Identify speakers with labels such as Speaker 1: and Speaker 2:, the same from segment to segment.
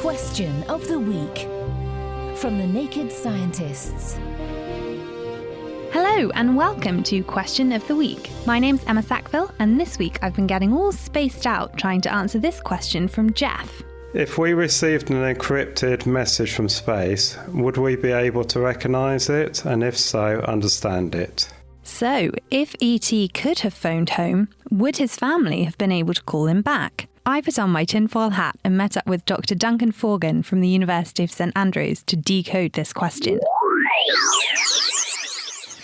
Speaker 1: Question of the Week from the Naked Scientists.
Speaker 2: Hello and welcome to Question of the Week. My name's Emma Sackville, and this week I've been getting all spaced out trying to answer this question from Jeff.
Speaker 3: If we received an encrypted message from space, would we be able to recognise it, and if so, understand it?
Speaker 2: So, if E.T. could have phoned home, would his family have been able to call him back? I put on my tinfoil hat and met up with Dr. Duncan Forgan from the University of St Andrews to decode this question.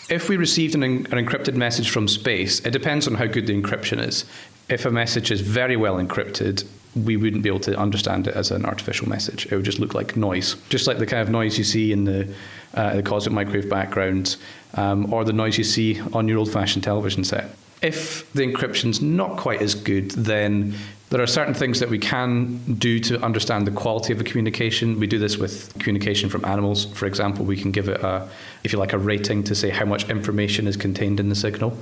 Speaker 4: If we received an encrypted message from space, it depends on how good the encryption is. If a message is very well encrypted, we wouldn't be able to understand it as an artificial message. It would just look like noise, just like the kind of noise you see in the cosmic microwave background, or the noise you see on your old-fashioned television set. If the encryption's not quite as good, then there are certain things that we can do to understand the quality of a communication. We do this with communication from animals. For example, we can give it a rating to say how much information is contained in the signal.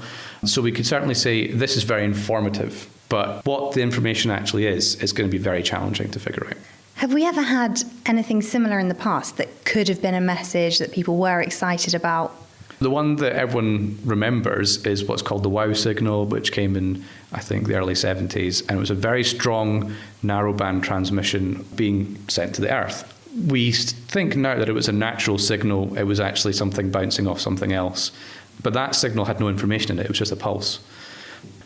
Speaker 4: So we could certainly say this is very informative, but what the information actually is going to be very challenging to figure out.
Speaker 5: Have we ever had anything similar in the past that could have been a message that people were excited about?
Speaker 4: The one that everyone remembers is what's called the WOW signal, which came in, I think, the early 70s, and it was a very strong narrowband transmission being sent to the Earth. We think now that it was a natural signal. It was actually something bouncing off something else. But that signal had no information in it. It was just a pulse.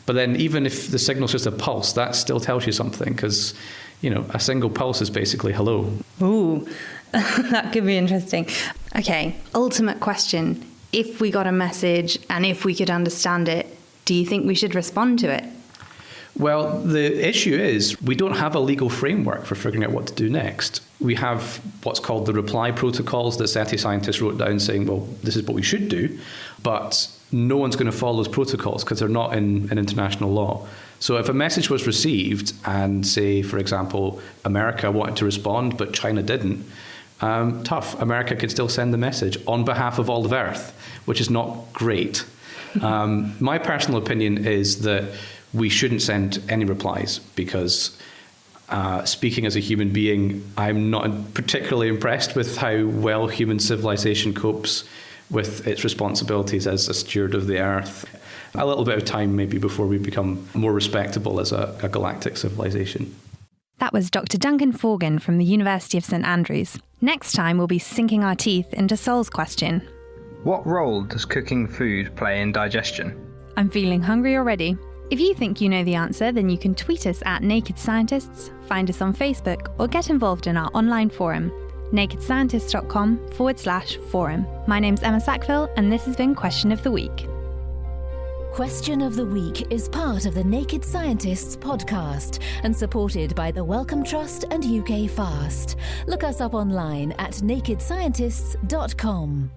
Speaker 4: But then even if the signal's just a pulse, that still tells you something, because, a single pulse is basically hello.
Speaker 5: Ooh, that could be interesting. Okay, ultimate question. If we got a message and if we could understand it, do you think we should respond to it?
Speaker 4: Well, the issue is we don't have a legal framework for figuring out what to do next. We have what's called the reply protocols that SETI scientists wrote down saying, well, this is what we should do, but no one's going to follow those protocols because they're not in international law. So if a message was received and, say, for example, America wanted to respond but China didn't, tough. America could still send the message on behalf of all of Earth, which is not great. My personal opinion is that we shouldn't send any replies because, speaking as a human being, I'm not particularly impressed with how well human civilization copes with its responsibilities as a steward of the Earth. A little bit of time maybe before we become more respectable as a galactic civilization.
Speaker 2: That was Dr. Duncan Forgan from the University of St Andrews. Next time we'll be sinking our teeth into Sol's question.
Speaker 6: What role does cooking food play in digestion?
Speaker 2: I'm feeling hungry already. If you think you know the answer, then you can tweet us at Naked Scientists, find us on Facebook, or get involved in our online forum, nakedscientists.com/forum. My name's Emma Sackville, and this has been Question of the Week.
Speaker 1: Question of the Week is part of the Naked Scientists podcast and supported by the Wellcome Trust and UK Fast. Look us up online at nakedscientists.com.